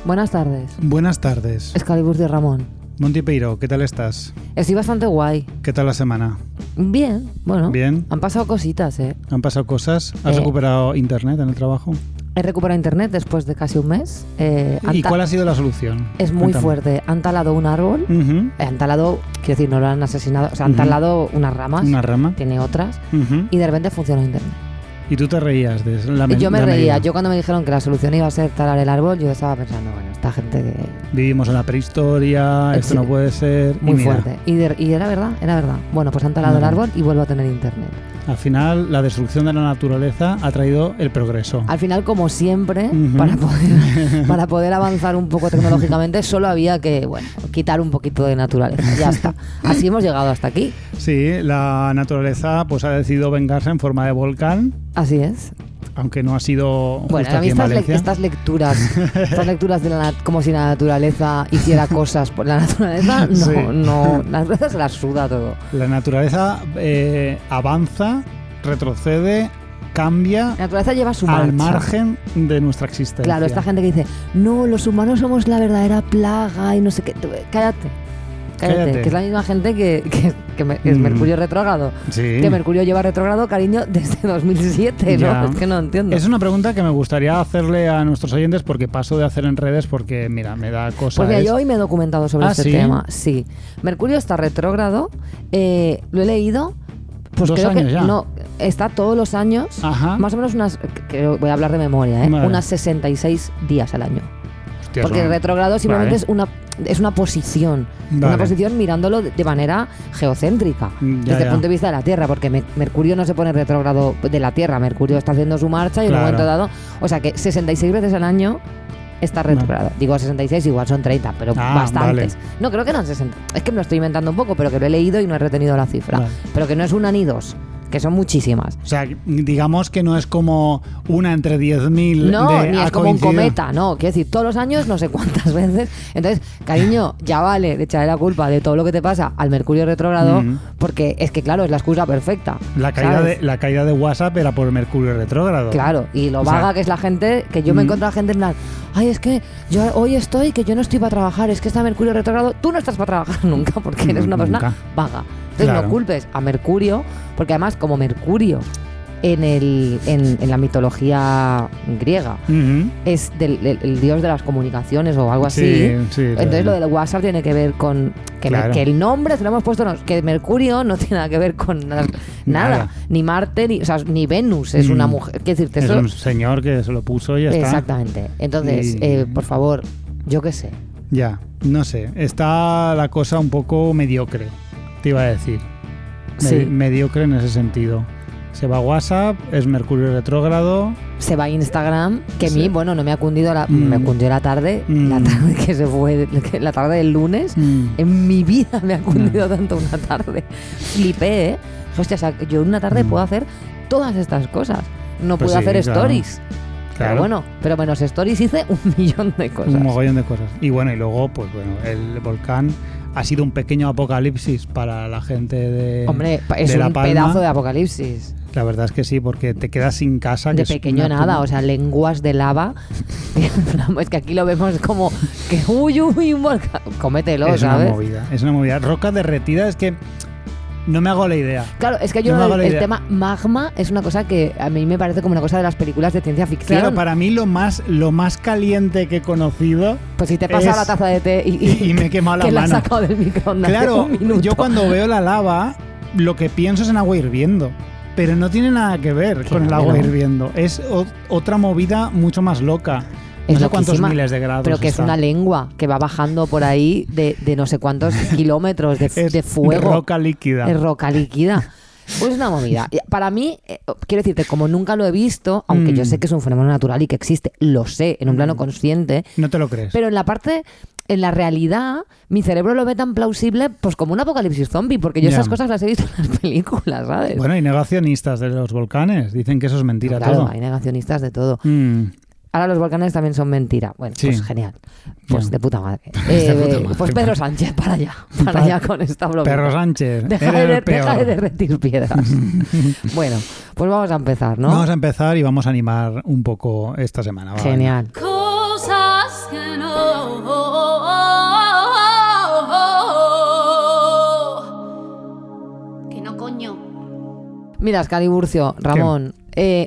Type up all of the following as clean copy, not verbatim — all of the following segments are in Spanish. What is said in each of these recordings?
Buenas tardes. Buenas tardes. Excalibur de Ramón. Monty Peiro, ¿qué tal estás? Estoy bastante guay. ¿Qué tal la semana? Bien, bueno. Bien. Han pasado cositas, ¿eh? ¿Han pasado cosas? ¿Has recuperado internet en el trabajo? He recuperado internet después de casi un mes. ¿Y cuál ha sido la solución? Es muy fuerte. Han talado un árbol. Han talado, quiero decir, no lo han asesinado. O sea, han talado unas ramas. Una rama. Tiene otras. Y de repente funciona internet. ¿Y tú te reías de la Yo me reía. medida? Yo cuando me dijeron que la solución iba a ser talar el árbol, yo estaba pensando, bueno, esta gente que... Vivimos en la prehistoria, esto no puede ser... Muy fuerte. Y era verdad, era verdad. Bueno, pues han talado el árbol y vuelvo a tener internet. Al final, la destrucción de la naturaleza ha traído el progreso. Al final, como siempre, para poder avanzar un poco tecnológicamente, solo había que, bueno, quitar un poquito de naturaleza. Ya está. Así hemos llegado hasta aquí. Sí, la naturaleza pues ha decidido vengarse en forma de volcán. Así es. Aunque no ha sido bueno, justo a mí aquí en Valencia. estas lecturas de como si la naturaleza hiciera cosas por la naturaleza, no, sí. no, la naturaleza se la suda todo. La naturaleza avanza, retrocede, cambia. La naturaleza lleva su marcha. Al margen de nuestra existencia. Claro, esta gente que dice, no, los humanos somos la verdadera plaga y no sé qué. Cállate. Que es la misma gente que es Mercurio retrógrado. Sí. Que Mercurio lleva retrógrado, cariño, desde 2007, ya. ¿no? Es que no entiendo. Es una pregunta que me gustaría hacerle a nuestros oyentes porque paso de hacer en redes porque, mira, me da cosas. Pues mira, yo hoy me he documentado sobre este ¿sí? tema. Sí. Mercurio está retrógrado. Lo he leído. Pues 2 creo años que ya. no, está todos los años. Ajá. Más o menos voy a hablar de memoria, Vale. unas 66 días al año. Hostia, porque el retrógrado simplemente vale. es una posición. Vale. Una posición mirándolo de manera geocéntrica. Desde el punto de vista de la Tierra, porque Mercurio no se pone retrógrado de la Tierra. Mercurio está haciendo su marcha y en un momento dado... O sea que 66 veces al año está retrógrado. Digo 66, igual son 30, pero bastantes. Vale. No, creo que eran 60. Es que me lo estoy inventando un poco, pero que lo he leído y no he retenido la cifra. Vale. Pero que no es una ni dos, que son muchísimas. O sea, digamos que no es como una entre 10.000. No, ni es como un cometa, no. Quiero decir, todos los años no sé cuántas veces. Entonces, cariño, ya vale de echarle la culpa de todo lo que te pasa al Mercurio retrógrado, porque es que, claro, es la excusa perfecta. La caída de WhatsApp era por Mercurio retrógrado. Claro, y lo vaga que es la gente, que yo me encuentro a la gente en plan, ay, es que yo hoy que yo no estoy para trabajar, es que está Mercurio retrógrado. Tú no estás para trabajar nunca, porque eres una persona vaga. Entonces no culpes a Mercurio, porque además como Mercurio en la mitología griega es el dios de las comunicaciones o algo así. Sí, entonces lo del WhatsApp tiene que ver con que el nombre se lo hemos puesto, que Mercurio no tiene nada que ver con nada. Ni Marte, ni Venus es una mujer. Es un señor que se lo puso y ya está. Exactamente. Entonces, por favor, yo qué sé. Ya, no sé. Está la cosa un poco mediocre. Te iba a decir. Mediocre en ese sentido. Se va WhatsApp, es Mercurio retrógrado. Se va Instagram, que a mí, bueno, no me ha cundido me cundió la tarde que se fue, la tarde del lunes. En mi vida me ha cundido tanto una tarde. Flipé, ¿eh? Hostia, o sea, yo en una tarde puedo hacer todas estas cosas. No puedo hacer stories. Claro. Pero menos stories hice 1.000.000 de cosas. Un mogollón de cosas. Y bueno, y luego, pues bueno, el volcán ha sido un pequeño apocalipsis para la gente de Hombre, es de La un Palma. pedazo de apocalipsis. La verdad es que sí, porque te quedas sin casa. De pequeño nada, o sea, lenguas de lava. Es que aquí lo vemos como que uy, un volcán. Cómetelo, ¿sabes? Es una movida. Roca derretida, es que no me hago la idea. Claro, es que yo el tema magma es una cosa que a mí me parece como una cosa de las películas de ciencia ficción. Claro, para mí lo más caliente que he conocido. Pues si te pasa la taza de té y me he quemado la mano. Que la has sacado del microondas. Claro, yo cuando veo la lava, lo que pienso es en agua hirviendo. Pero no tiene nada que ver con el agua hirviendo. Es otra movida mucho más loca. No sé cuántos miles de grados. Pero que es una lengua que va bajando por ahí de no sé cuántos kilómetros de fuego. Es roca líquida. Es roca líquida. Pues una movida. Para mí, quiero decirte, como nunca lo he visto, aunque yo sé que es un fenómeno natural y que existe, lo sé, en un plano consciente. No te lo crees. Pero en la realidad, mi cerebro lo ve tan plausible pues como un apocalipsis zombie, porque yo esas cosas las he visto en las películas, ¿sabes? Bueno, hay negacionistas de los volcanes. Dicen que eso es mentira todo. Claro, hay negacionistas de todo. Ahora los volcanes también son mentira. Bueno, pues genial. Pues de puta madre. Pues Pedro Sánchez, para allá con esta broma. Pedro Sánchez, deja de derretir piedras. Bueno, pues vamos a empezar, ¿no? Vamos a empezar y vamos a animar un poco esta semana. Genial. Cosas que no. Que no, coño. Mira, Escaliburcio, Ramón,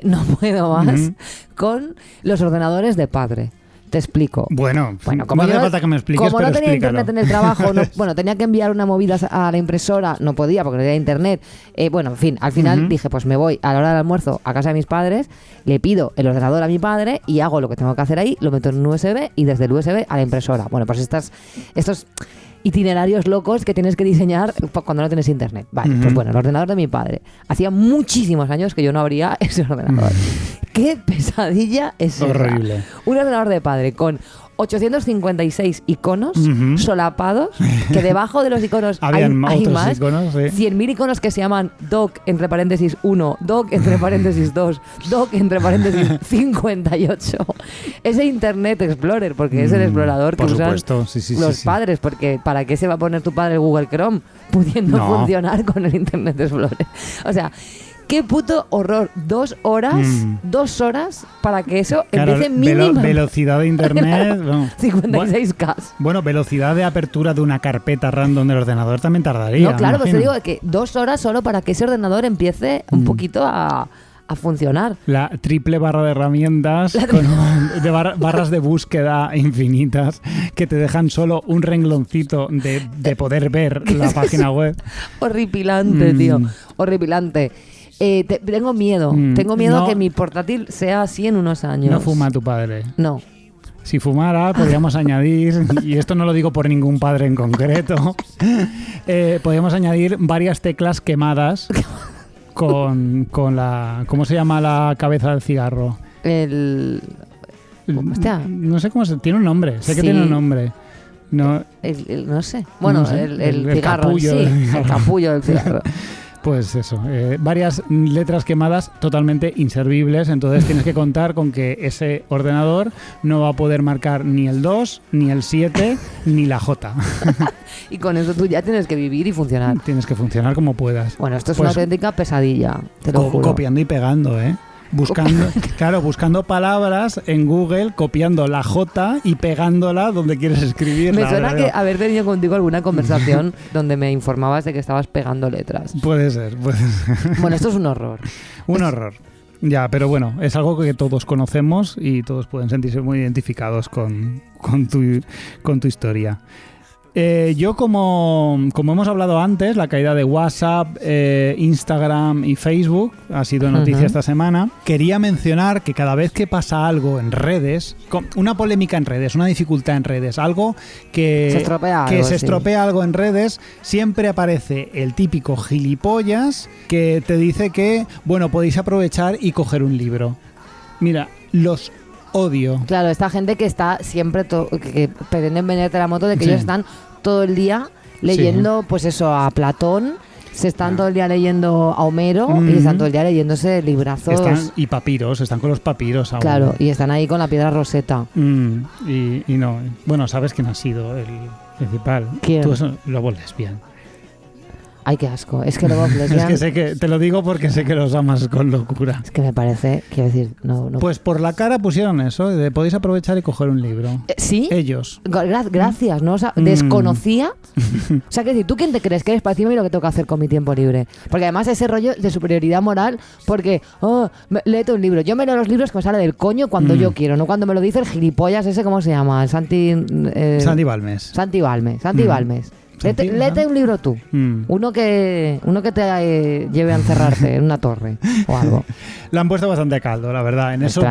no puedo más con los ordenadores de padre. Te explico. Bueno, como no hace falta que me expliques, como pero no tenía explícalo. internet en el trabajo, tenía que enviar una movida a la impresora, no podía porque no tenía internet. En fin, al final dije, pues me voy a la hora del almuerzo a casa de mis padres, le pido el ordenador a mi padre y hago lo que tengo que hacer ahí, lo meto en un USB y desde el USB a la impresora. Bueno, pues estos itinerarios locos que tienes que diseñar cuando no tienes internet. Vale, pues bueno, el ordenador de mi padre. Hacía muchísimos años que yo no abría ese ordenador. ¡Qué pesadilla es horrible! Esa? Un ordenador de padre con 856 iconos solapados, que debajo de los iconos hay más, iconos, sí. 100.000 iconos que se llaman doc, entre paréntesis 1, doc, entre paréntesis 2, doc, entre paréntesis 58. Ese Internet Explorer, porque es el explorador que usan los padres, porque ¿para qué se va a poner tu padre el Google Chrome pudiendo funcionar con el Internet Explorer? O sea, qué puto horror. 2 horas para que eso empiece mínimo. Velocidad de internet. 56K. Bueno, velocidad de apertura de una carpeta random del ordenador también tardaría. No, claro, pues te digo que 2 horas solo para que ese ordenador empiece un poquito a funcionar. La triple barra de herramientas de barras de búsqueda infinitas que te dejan solo un rengloncito de poder ver la página web. Horripilante, tío. Horripilante. Tengo miedo. Tengo miedo que mi portátil sea así en unos años. No fuma tu padre. No. Si fumara, podríamos añadir, y esto no lo digo por ningún padre en concreto, podríamos añadir varias teclas quemadas con la... ¿Cómo se llama la cabeza del cigarro? Hostia. No sé cómo se... Tiene un nombre. Sé que tiene un nombre. No, no sé. Bueno, no sé. El cigarro. Capullo, sí, el capullo del cigarro. Pues eso, varias letras quemadas totalmente inservibles, entonces tienes que contar con que ese ordenador no va a poder marcar ni el 2, ni el 7, ni la J. Y con eso tú ya tienes que vivir y funcionar. Tienes que funcionar como puedas. Bueno, esto es una auténtica pesadilla, te lo juro. Copiando y pegando, buscando palabras en Google, copiando la J y pegándola donde quieres escribirla. Me suena que haber tenido contigo alguna conversación donde me informabas de que estabas pegando letras. Puede ser. Bueno, esto es un horror. Un horror. Ya, pero bueno, es algo que todos conocemos y todos pueden sentirse muy identificados con tu historia. Yo, como hemos hablado antes, la caída de WhatsApp, Instagram y Facebook ha sido noticia esta semana. Quería mencionar que cada vez que pasa algo en redes, una polémica en redes, una dificultad en redes, algo que se estropea algo en redes, siempre aparece el típico gilipollas que te dice que, bueno, podéis aprovechar y coger un libro. Mira, los odio. Claro, esta gente que está siempre que pretenden venderte la moto de que ellos están todo el día leyendo, pues eso, a Platón, se están todo el día leyendo a Homero y están todo el día leyéndose librazos. Y papiros, están con los papiros aún. Claro, y están ahí con la piedra Rosetta. Y no. Bueno, ¿sabes quién ha sido el principal? ¿Quién? Tú eso lo vuelves bien. Ay, qué asco. Es que luego es que sé que te lo digo porque sé que los amas con locura. Es que me parece, quiero decir, no. Pues por la cara pusieron eso, de podéis aprovechar y coger un libro. ¿Sí? Ellos. Gracias, ¿no? O sea, desconocía. O sea, que decir, ¿tú quién te crees que eres para decirme lo que tengo que hacer con mi tiempo libre? Porque además ese rollo de superioridad moral, porque, léete un libro. Yo me leo los libros que me sale del coño cuando yo quiero, no cuando me lo dice el gilipollas ese, ¿cómo se llama? El Santi Balmes. Santi Balmes. Léete un libro tú. Uno que te lleve a encerrarte en una torre o algo. La han puesto bastante a caldo, la verdad. En eso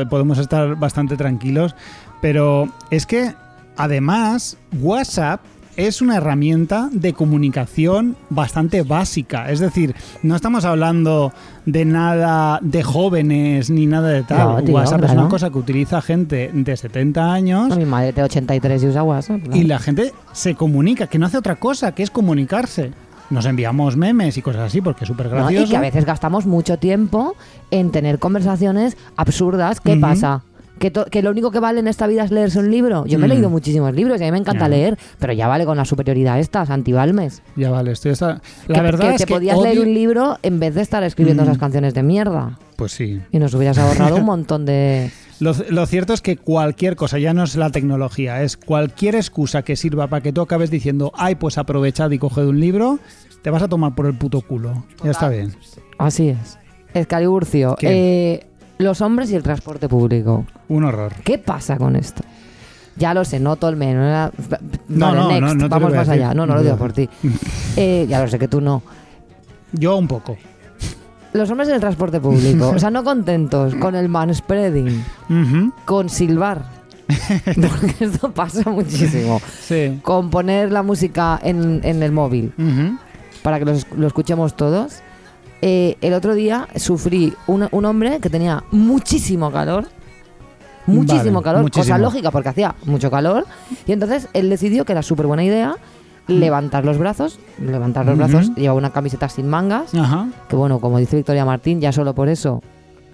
podemos estar bastante tranquilos. Pero es que, además, WhatsApp es una herramienta de comunicación bastante básica. Es decir, no estamos hablando de nada de jóvenes ni nada de tal. No, tío, WhatsApp es una cosa que utiliza gente de 70 años. Mi madre tiene 83 y usa WhatsApp. ¿No? Y la gente se comunica, que no hace otra cosa, que es comunicarse. Nos enviamos memes y cosas así porque es súper gracioso. No, y que a veces gastamos mucho tiempo en tener conversaciones absurdas. ¿Qué pasa? ¿Que lo único que vale en esta vida es leerse un libro? Yo me he leído muchísimos libros y a mí me encanta leer, pero ya vale con la superioridad esta, Santi Balmes. Ya vale, la verdad es que te podías leer un libro en vez de estar escribiendo esas canciones de mierda. Pues sí. Y nos hubieras ahorrado un montón de Lo cierto es que cualquier cosa, ya no es la tecnología, es cualquier excusa que sirva para que tú acabes diciendo, ay, pues aprovechad y coged un libro, te vas a tomar por el puto culo. Total. Ya está bien. Así es. Escaliburcio, los hombres y el transporte público. Un horror. ¿Qué pasa con esto? Ya lo sé, no todo el menos. No, vamos más allá. No lo digo por ti. Ya lo sé que tú no. Yo un poco. Los hombres en el transporte público, o sea, no contentos con el manspreading, con silbar, porque esto pasa muchísimo, sí. Con poner la música en el móvil, para que lo escuchemos todos. El otro día sufrí un hombre que tenía muchísimo calor, cosa lógica porque hacía mucho calor, y entonces él decidió que era súper buena idea levantar los brazos, llevaba una camiseta sin mangas, que bueno, como dice Victoria Martín, ya solo por eso,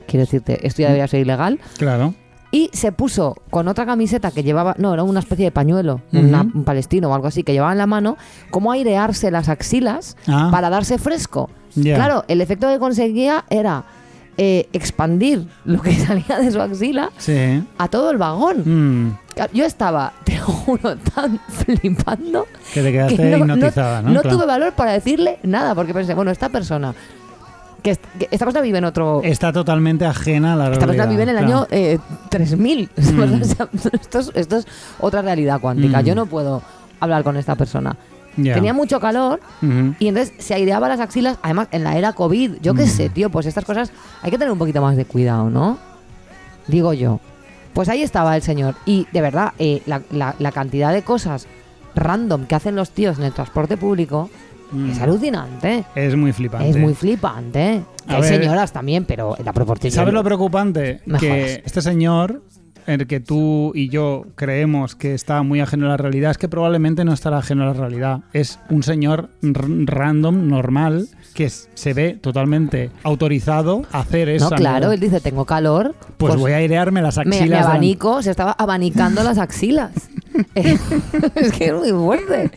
quiero decirte, esto ya debería ser ilegal. Claro. Y se puso con otra camiseta que llevaba, no, era una especie de pañuelo, un palestino o algo así, que llevaba en la mano, como airearse las axilas para darse fresco. Yeah. Claro, el efecto que conseguía era expandir lo que salía de su axila a todo el vagón. Yo estaba, te lo juro, tan flipando que te quedaste hipnotizada, ¿no? No tuve valor para decirle nada, porque pensé, bueno, esta persona vive en otro... Está totalmente ajena a la realidad. Esta persona vive en el año 3000. Esto es otra realidad cuántica. Yo no puedo hablar con esta persona. Yeah. Tenía mucho calor y entonces se aireaba las axilas, además en la era COVID. Yo qué sé, tío, pues estas cosas hay que tener un poquito más de cuidado, ¿no? Digo yo. Pues ahí estaba el señor. Y de verdad, la cantidad de cosas random que hacen los tíos en el transporte público es alucinante. Es muy flipante. Hay señoras también, pero en la proporción... ¿Sabes lo preocupante? Me que jodas. Este señor, el que tú y yo creemos que está muy ajeno a la realidad, es que probablemente no estará ajeno a la realidad. Es un señor random, normal, que se ve totalmente autorizado a hacer eso. No, claro, él dice, tengo calor. Pues voy a airearme las axilas. Me abanico, se estaba abanicando las axilas. Es que es muy fuerte.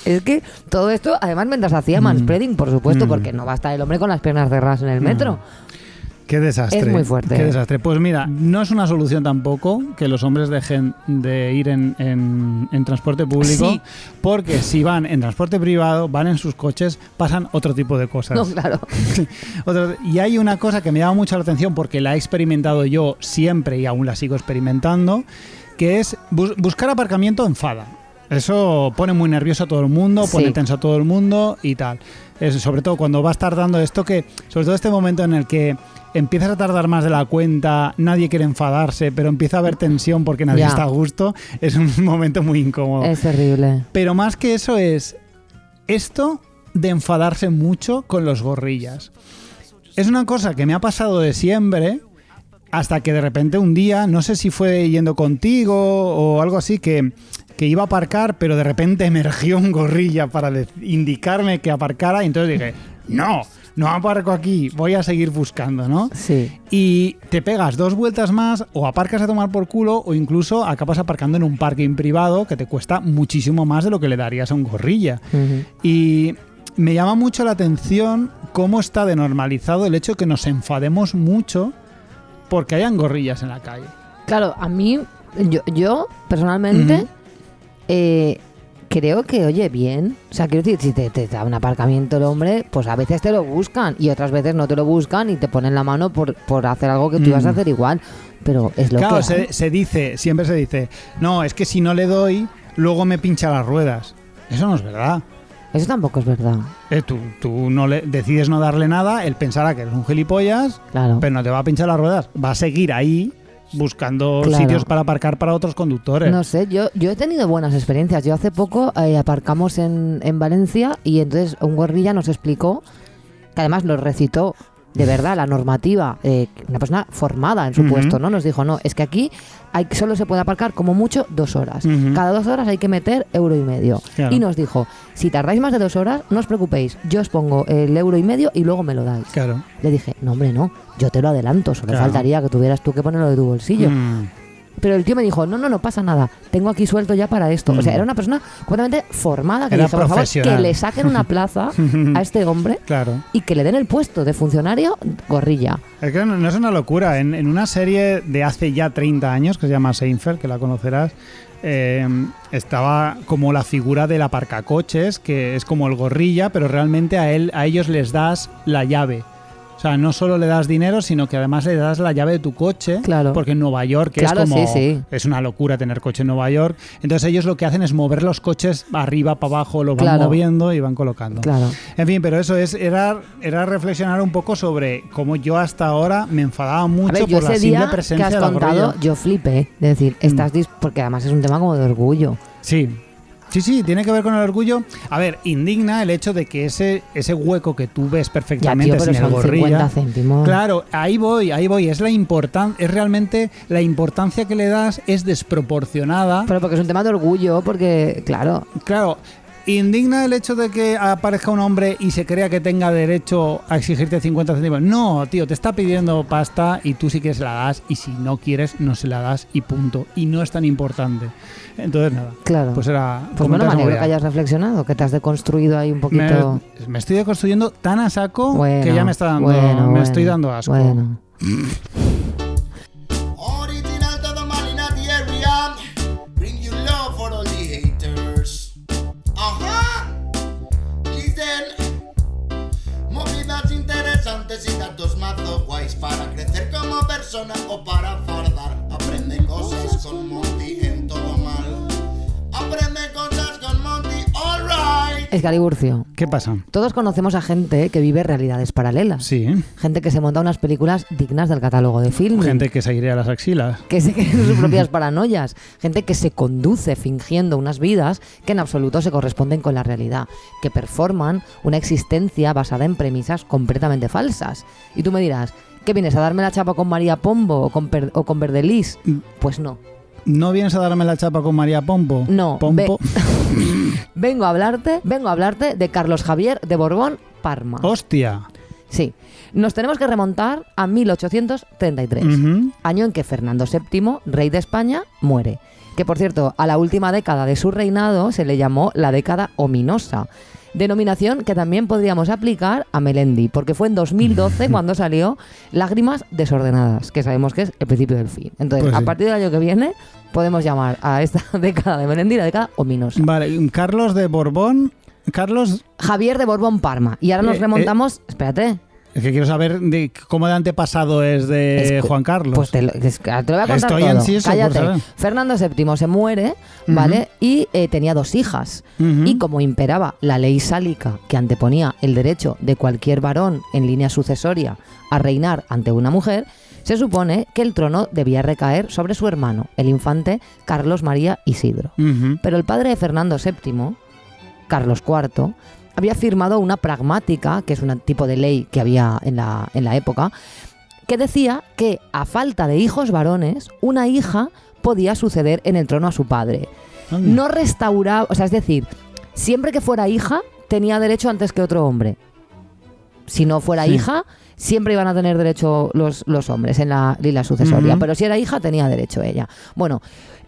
Es que todo esto, además, mientras hacía manspreading, por supuesto, porque no va a estar el hombre con las piernas cerradas en el metro. Qué desastre. Es muy fuerte. Qué desastre. Pues mira, no es una solución tampoco que los hombres dejen de ir en transporte público, porque si van en transporte privado, van en sus coches, pasan otro tipo de cosas. No, claro. Y hay una cosa que me llama mucho la atención porque la he experimentado yo siempre y aún la sigo experimentando, que es buscar aparcamiento enfada. Eso pone muy nervioso a todo el mundo, pone tenso a todo el mundo y tal. Sobre todo cuando vas tardando esto sobre todo este momento en el que empiezas a tardar más de la cuenta, nadie quiere enfadarse, pero empieza a haber tensión porque nadie está a gusto, es un momento muy incómodo. Es terrible. Pero más que eso es esto de enfadarse mucho con los gorrillas. Es una cosa que me ha pasado de siempre, hasta que de repente un día, no sé si fue yendo contigo o algo así, que iba a aparcar, pero de repente emergió un gorrilla para indicarme que aparcara, y entonces dije, no aparco aquí, voy a seguir buscando, ¿no? Sí. Y te pegas 2 vueltas más, o aparcas a tomar por culo, o incluso acabas aparcando en un parking privado que te cuesta muchísimo más de lo que le darías a un gorrilla. Y me llama mucho la atención cómo está de normalizado el hecho de que nos enfademos mucho porque hayan gorrillas en la calle. Claro, a mí, yo personalmente... creo que, oye, bien. O sea, quiero decir, si te da un aparcamiento el hombre, pues a veces te lo buscan y otras veces no te lo buscan y te ponen la mano por hacer algo que tú ibas a hacer igual. Pero es lo que... Claro, siempre se dice, no, es que si no le doy, luego me pincha las ruedas. Eso no es verdad. Eso tampoco es verdad. Tú no decides no darle nada, él pensará que eres un gilipollas, pero no te va a pinchar las ruedas. Va a seguir ahí buscando sitios para aparcar para otros conductores. No sé, yo he tenido buenas experiencias. Yo hace poco aparcamos en Valencia y entonces un gorrilla nos explicó, que además nos recitó de verdad la normativa, una persona formada en su puesto, ¿no? Nos dijo, no, es que aquí solo se puede aparcar como mucho 2 horas. Cada 2 horas hay que meter €1,50. Claro. Y nos dijo, si tardáis más de 2 horas, no os preocupéis, yo os pongo el €1,50 y luego me lo dais. Claro. Le dije, no hombre, no, yo te lo adelanto, solo faltaría que tuvieras tú que ponerlo de tu bolsillo. Pero el tío me dijo, no pasa nada, tengo aquí suelto ya para esto. O sea, era una persona completamente formada que era dijo, por favor, que le saquen una plaza a este hombre y que le den el puesto de funcionario gorrilla. Es que no es una locura. En una serie de hace ya 30 años, que se llama Seinfeld, que la conocerás, estaba como la figura del aparcacoches, que es como el gorrilla, pero realmente a ellos les das la llave. O sea, no solo le das dinero, sino que además le das la llave de tu coche, porque en Nueva York es como es una locura tener coche en Nueva York. Entonces ellos lo que hacen es mover los coches arriba, para abajo, lo van moviendo y van colocando. En fin, pero eso era reflexionar un poco sobre cómo yo hasta ahora me enfadaba mucho por la simple presencia de la gorrilla. Yo flipé, de decir, porque además es un tema como de orgullo. Sí, tiene que ver con el orgullo. A ver, indigna el hecho de que ese hueco que tú ves perfectamente sin el gorrilla. 50 céntimos. Claro, ahí voy. Es realmente la importancia que le das es desproporcionada. Pero porque es un tema de orgullo, porque, claro. ¿Indigna el hecho de que aparezca un hombre y se crea que tenga derecho a exigirte 50 céntimos? No, tío, te está pidiendo pasta y tú sí que se la das, y si no quieres, no se la das y punto. Y no es tan importante. Entonces, nada. Claro. Pues era... Pues bueno, me alegro que hayas reflexionado, que te has deconstruido ahí un poquito. Me estoy deconstruyendo tan a saco que ya me está dando... me estoy dando asco. Bueno. Y datos mazo guays para crecer como persona o para fardar. Aprende cosas con Monty en todo mal. Aprende cosas con Monty, alright. Escaliburcio. ¿Qué pasa? Todos conocemos a gente que vive realidades paralelas. Sí. Gente que se monta unas películas dignas del catálogo de film. Gente que se iría a las axilas. Que se cree sus propias paranoias. Gente que se conduce fingiendo unas vidas que en absoluto se corresponden con la realidad. Que performan una existencia basada en premisas completamente falsas. Y tú me dirás, ¿qué vienes a darme la chapa con María Pombo o con Verdelis? Pues no. ¿No vienes a darme la chapa con María Pombo? No. Pompo. Vengo a hablarte de Carlos Javier de Borbón Parma. ¡Hostia! Sí. Nos tenemos que remontar a 1833, año en que Fernando VII, rey de España, muere. Que, por cierto, a la última década de su reinado se le llamó la década ominosa. Denominación que también podríamos aplicar a Melendi, porque fue en 2012 cuando salió Lágrimas desordenadas, que sabemos que es el principio del fin. Entonces, pues sí. A partir del año que viene, podemos llamar a esta década de Melendi la década ominosa. Vale, Carlos de Borbón... Javier de Borbón Parma. Y ahora nos remontamos... Espérate. Es que quiero saber cómo de antepasado es de Juan Carlos. Pues te lo voy a contar. Estoy todo. ansioso por Cállate. saber. Fernando VII se muere, ¿vale? Y tenía 2 hijas. Y como imperaba la ley sálica que anteponía el derecho de cualquier varón en línea sucesoria a reinar ante una mujer, se supone que el trono debía recaer sobre su hermano, el infante Carlos María Isidro. Pero el padre de Fernando VII, Carlos IV, había firmado una pragmática, que es un tipo de ley que había en la época, que decía que a falta de hijos varones, una hija podía suceder en el trono a su padre. No restauraba, o sea, es decir, siempre que fuera hija, tenía derecho antes que otro hombre. Si no fuera hija, siempre iban a tener derecho los hombres en la línea sucesoria, pero si era hija, tenía derecho ella. Bueno,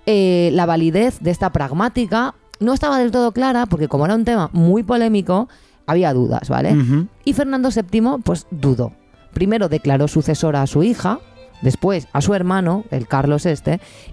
la validez de esta pragmática no estaba del todo clara, porque como era un tema muy polémico, había dudas, ¿vale? Y Fernando VII, pues dudó. Primero declaró sucesora a su hija, después a su hermano, el Carlos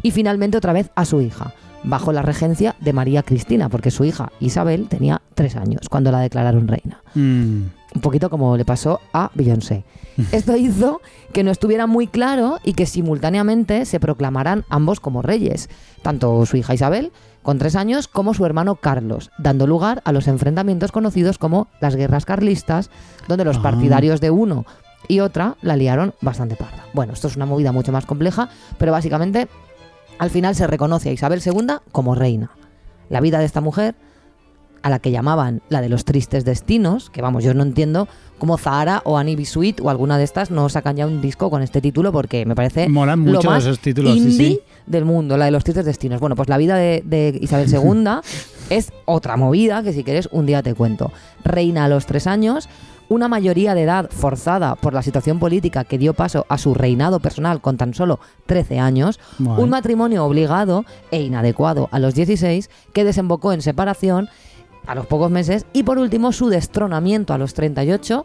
y finalmente otra vez a su hija, bajo la regencia de María Cristina, porque su hija Isabel tenía 3 años cuando la declararon reina. Un poquito como le pasó a Beyoncé. Esto hizo que no estuviera muy claro y que simultáneamente se proclamaran ambos como reyes, tanto su hija Isabel, con 3 años, como su hermano Carlos, dando lugar a los enfrentamientos conocidos como las guerras carlistas, donde los partidarios de uno y otra la liaron bastante parda. Bueno, esto es una movida mucho más compleja, pero básicamente al final se reconoce a Isabel II como reina. La vida de esta mujer, a la que llamaban la de los tristes destinos, que vamos, yo no entiendo cómo Zahara o Annie B. Sweet o alguna de estas no sacan ya un disco con este título, porque me parece molan mucho lo más esos títulos, indie del mundo, la de los tristes destinos. Bueno, pues la vida de Isabel II es otra movida que si quieres un día te cuento. Reina a los 3 años, una mayoría de edad forzada por la situación política que dio paso a su reinado personal con tan solo 13 años, un matrimonio obligado e inadecuado a los 16 que desembocó en separación a los pocos meses y por último su destronamiento a los 38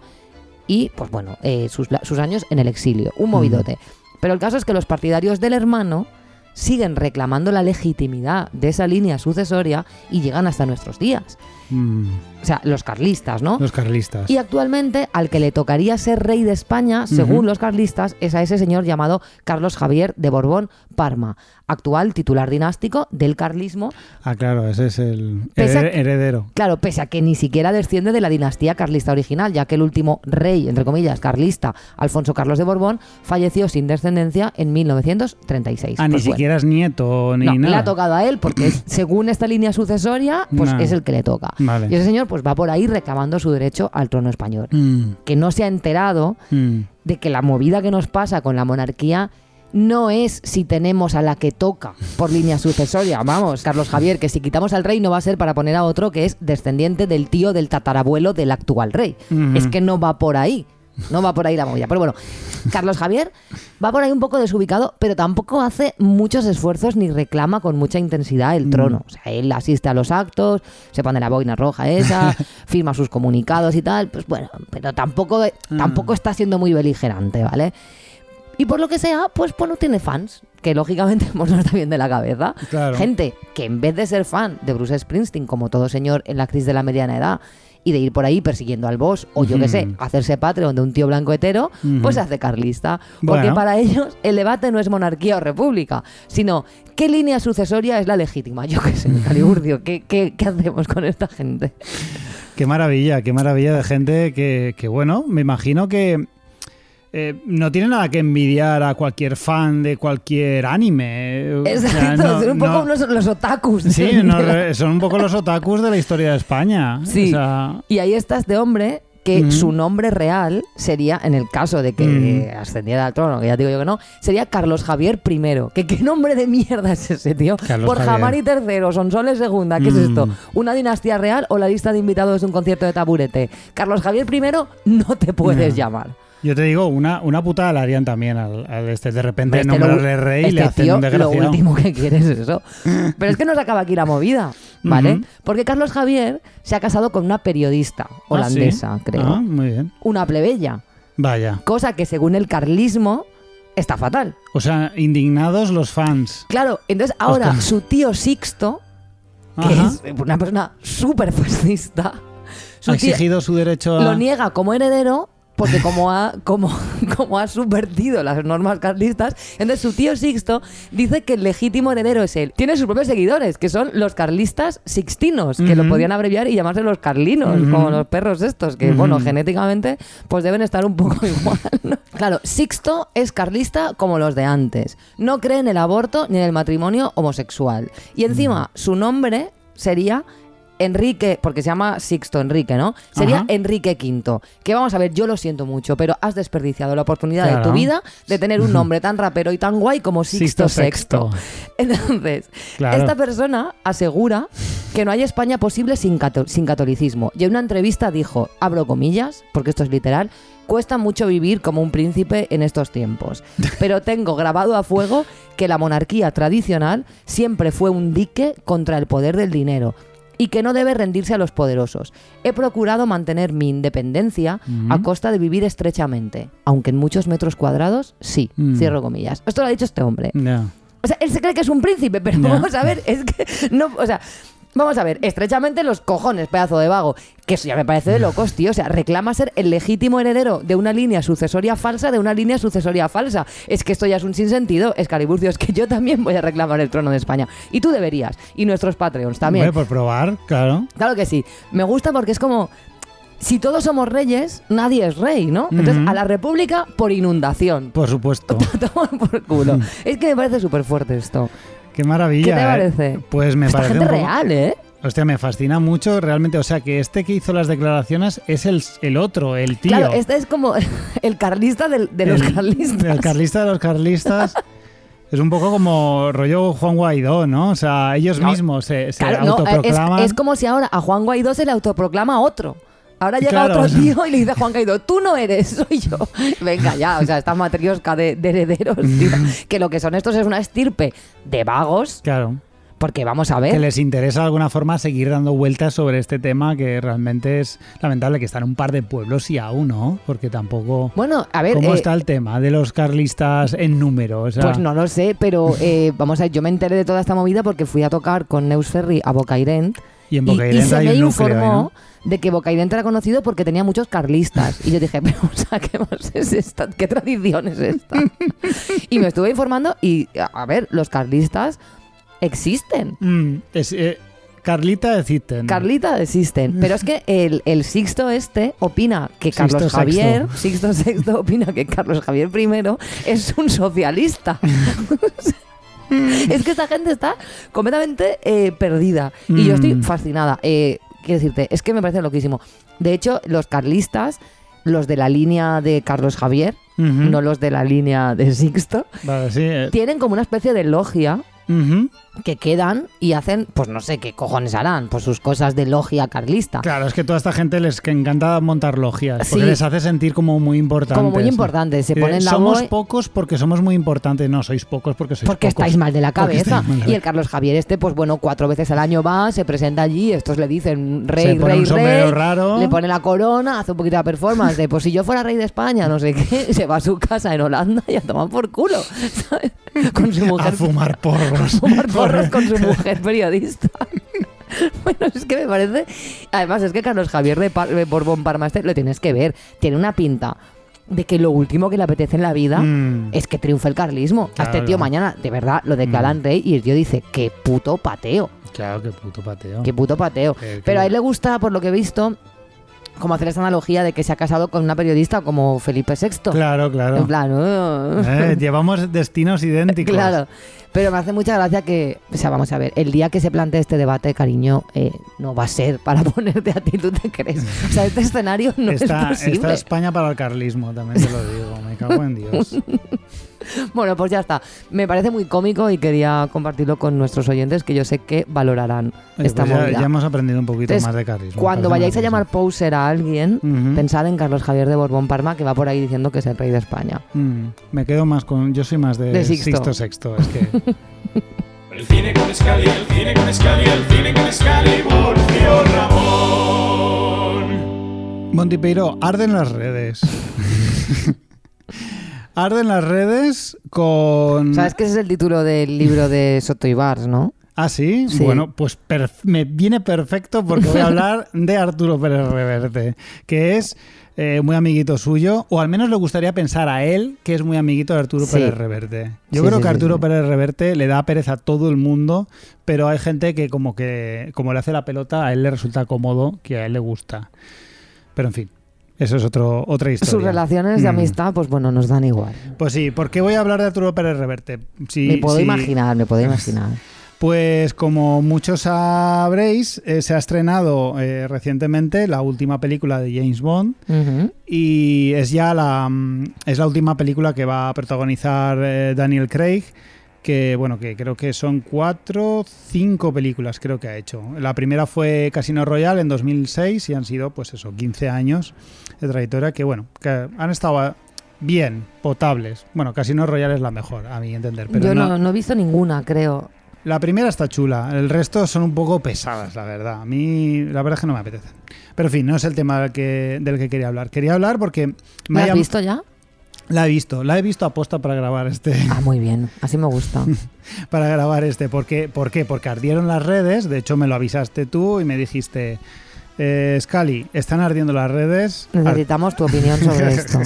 y pues bueno, sus años en el exilio, un movidote. Pero el caso es que los partidarios del hermano siguen reclamando la legitimidad de esa línea sucesoria y llegan hasta nuestros días. O sea, los carlistas, ¿no? Los carlistas. Y actualmente al que le tocaría ser rey de España, según los carlistas, es a ese señor llamado Carlos Javier de Borbón Parma, actual titular dinástico del carlismo. Ah, claro, ese es el heredero. Claro, pese a que ni siquiera desciende de la dinastía carlista original, ya que el último rey, entre comillas, carlista, Alfonso Carlos de Borbón, falleció sin descendencia en 1936. Ah, pues ni siquiera es nieto ni nada. Le ha tocado a él porque según esta línea sucesoria, pues es el que le toca. Vale. Y ese señor pues va por ahí reclamando su derecho al trono español. Que no se ha enterado de que la movida que nos pasa con la monarquía no es si tenemos a la que toca por línea sucesoria. Vamos, Carlos Javier, que si quitamos al rey no va a ser para poner a otro que es descendiente del tío del tatarabuelo del actual rey. Es que no va por ahí. No va por ahí la movida. Pero bueno, Carlos Javier va por ahí un poco desubicado, pero tampoco hace muchos esfuerzos ni reclama con mucha intensidad el trono. O sea, él asiste a los actos, se pone la boina roja esa, firma sus comunicados y tal. Pues bueno, pero tampoco está siendo muy beligerante, ¿vale? Y por lo que sea, pues no tiene fans, que lógicamente no está bien de la cabeza. Claro. Gente que en vez de ser fan de Bruce Springsteen, como todo señor en la crisis de la mediana edad, y de ir por ahí persiguiendo al boss, o yo qué sé, hacerse Patreon de un tío blanco hetero, pues se hace carlista. Porque para ellos el debate no es monarquía o república, sino qué línea sucesoria es la legítima. Yo qué sé, Caliburcio, ¿qué hacemos con esta gente? Qué maravilla de gente que bueno, me imagino que no tiene nada que envidiar a cualquier fan de cualquier anime. Exacto, son un poco los otakus. Sí, son un poco los otakus de la historia de España. Sí, y ahí está este hombre que su nombre real sería, en el caso de que ascendiera al trono, que ya digo yo que no, sería Carlos Javier I. ¿Qué nombre de mierda es ese, tío? Borja Mari III, Sonsoles II, ¿qué es esto? ¿Una dinastía real o la lista de invitados de un concierto de Taburete? Carlos Javier I no te puedes llamar. Yo te digo, una putada le harían también al de repente nombrarle rey y le hacen un desgraciado. Lo último que quiere es eso. Pero es que no se acaba aquí la movida, ¿vale? Porque Carlos Javier se ha casado con una periodista holandesa, creo. Ah, muy bien. Una plebeya. Vaya. Cosa que según el carlismo está fatal. O sea, indignados los fans. Claro, entonces ahora su tío Sixto, que es una persona súper fascista, ha exigido su derecho a... Lo niega como heredero. Porque como ha subvertido las normas carlistas, entonces su tío Sixto dice que el legítimo heredero es él. Tiene sus propios seguidores, que son los carlistas sixtinos, que lo podían abreviar y llamarse los carlinos, como los perros estos, que bueno, genéticamente pues deben estar un poco igual, ¿no? Claro, Sixto es carlista como los de antes. No cree en el aborto ni en el matrimonio homosexual. Y encima, su nombre sería... Enrique, porque se llama Sixto Enrique, ¿no? Sería Enrique V. Que vamos a ver, yo lo siento mucho, pero has desperdiciado la oportunidad de tu vida de tener un nombre tan rapero y tan guay como Sixto Sexto. Entonces, esta persona asegura que no hay España posible sin catolicismo. Y en una entrevista dijo, abro comillas, porque esto es literal, cuesta mucho vivir como un príncipe en estos tiempos, pero tengo grabado a fuego que la monarquía tradicional siempre fue un dique contra el poder del dinero y que no debe rendirse a los poderosos. He procurado mantener mi independencia a costa de vivir estrechamente, aunque en muchos metros cuadrados, sí, cierro comillas. Esto lo ha dicho este hombre. O sea, él se cree que es un príncipe, pero vamos a ver, es que no, o sea... Vamos a ver, estrechamente los cojones, pedazo de vago. Que eso ya me parece de locos, tío. O sea, reclama ser el legítimo heredero de una línea sucesoria falsa de una línea sucesoria falsa. Es que esto ya es un sinsentido. Escaliburcio, es que yo también voy a reclamar el trono de España. Y tú deberías. Y nuestros Patreons también. Por probar, claro. Claro que sí. Me gusta porque es como... Si todos somos reyes, nadie es rey, ¿no? Entonces, a la república por inundación. Por supuesto. Toma por culo. Es que me parece súper fuerte esto. Qué maravilla. ¿Qué te parece? Pues me parece gente real, ¿eh? Hostia, me fascina mucho realmente. O sea, que este que hizo las declaraciones es el otro, el tío. Claro, este es como el carlista de los carlistas. El carlista de los carlistas. Es un poco como rollo Juan Guaidó, ¿no? O sea, ellos mismos se autoproclaman. Es como si ahora a Juan Guaidó se le autoproclama otro. Ahora llega otro tío y le dice a Juan Caído, tú no eres, soy yo. Venga ya, o sea, esta matriosca de herederos, tío, que lo que son estos es una estirpe de vagos. Claro. Porque vamos a ver. Que les interesa de alguna forma seguir dando vueltas sobre este tema que realmente es lamentable que están un par de pueblos y aún, ¿no? Porque tampoco... Bueno, a ver... ¿Cómo está el tema de los carlistas en número? O sea... Pues no lo sé, pero vamos a ver, yo me enteré de toda esta movida porque fui a tocar con Neus Ferry a Bocairent. Y en Bocairent y se hay me un núcleo, informó ¿no? de que Bocairent era conocido porque tenía muchos carlistas. Y yo dije, pero o sea, ¿qué más es esta? ¿Qué tradición es esta? Y me estuve informando y, a ver, los carlistas... existen. Carlita existen. Carlita existen. Pero es que el Sixto opina que Carlos Sixto Javier, Sixto Sexto opina que Carlos Javier I es un socialista. Es que esta gente está completamente perdida. Y yo estoy fascinada. Quiero decirte, es que me parece loquísimo. De hecho, los carlistas, los de la línea de Carlos Javier, no los de la línea de Sixto, vale, sí, tienen como una especie de logia que quedan y hacen, pues no sé qué cojones harán, pues sus cosas de logia carlista. Claro, es que toda esta gente les que encanta montar logias, porque les hace sentir como muy importantes. Como muy importantes, se ponen la somos pocos porque somos muy importantes. No, sois pocos porque sois porque pocos. Estáis mal de la cabeza. Y el Carlos Javier pues bueno, 4 veces al año va, se presenta allí, estos le dicen rey, rey, rey, raro. Le pone la corona, hace un poquito de performance de, pues si yo fuera rey de España, no sé qué, se va a su casa en Holanda y a tomar por culo, ¿sabes? Con su mujer. A fumar porros. A fumar porros con su mujer periodista. Bueno, es que me parece... Además, es que Carlos Javier de Borbón Parma lo tienes que ver. Tiene una pinta de que lo último que le apetece en la vida es que triunfe el carlismo. Claro. A este tío mañana, de verdad, lo declaran rey y el tío dice, qué puto pateo. Claro, qué puto pateo. Qué puto pateo. Pero a él le gusta, por lo que he visto... como hacer esa analogía de que se ha casado con una periodista como Felipe VI. Claro, claro. En plan... llevamos destinos idénticos. Claro. Pero me hace mucha gracia que... O sea, vamos a ver, el día que se plantee este debate, cariño, no va a ser para ponerte a ti, ¿tú te crees? O sea, este escenario no es posible. Está España para el carlismo, también te lo digo. Me cago en Dios. Bueno, pues ya está. Me parece muy cómico y quería compartirlo con nuestros oyentes que yo sé que valorarán esta movida. Ya hemos aprendido un poquito Entonces, más de carlismo. Cuando vayáis a llamar poser a alguien, pensad en Carlos Javier de Borbón Parma, que va por ahí diciendo que es el rey de España. Me quedo más con... Yo soy más de Sixto Sexto. Es que... El cine con Scali, el cine con Scali, el cine con Scali, Borcio Ramón. Monty Peiro, arden las redes. Arden las redes con... ¿Sabes que ese es el título del libro de Soto Ibars, no? ¿Ah, sí? Sí. Bueno, pues me viene perfecto porque voy a hablar de Arturo Pérez Reverte, que es muy amiguito suyo, o al menos le gustaría pensar a él que es muy amiguito de Arturo Pérez Reverte. Yo creo que Arturo Pérez Reverte le da pereza a todo el mundo, pero hay gente que como le hace la pelota, a él le resulta cómodo, que a él le gusta. Pero en fin. Eso es otra historia. Sus relaciones de amistad, pues bueno, nos dan igual. Pues sí, ¿por qué voy a hablar de Arturo Pérez Reverte? Me puedo imaginar. Pues como muchos sabréis, se ha estrenado recientemente la última película de James Bond y es ya la última película que va a protagonizar Daniel Craig, que bueno, que creo que son 5 películas creo que ha hecho. La primera fue Casino Royale en 2006 y han sido pues eso, 15 años de trayectoria que bueno, que han estado bien, potables. Bueno, Casino Royale es la mejor, a mi entender. Pero yo no he visto ninguna, creo. La primera está chula, el resto son un poco pesadas, la verdad. A mí la verdad es que no me apetecen. Pero en fin, no es el tema del que quería hablar. Quería hablar porque... ¿La has visto ya? La he visto aposta para grabar este. Ah, muy bien, así me gusta. Para grabar este. ¿Por qué? Porque ardieron las redes, de hecho me lo avisaste tú y me dijiste, Scali, están ardiendo las redes. Necesitamos tu opinión sobre esto.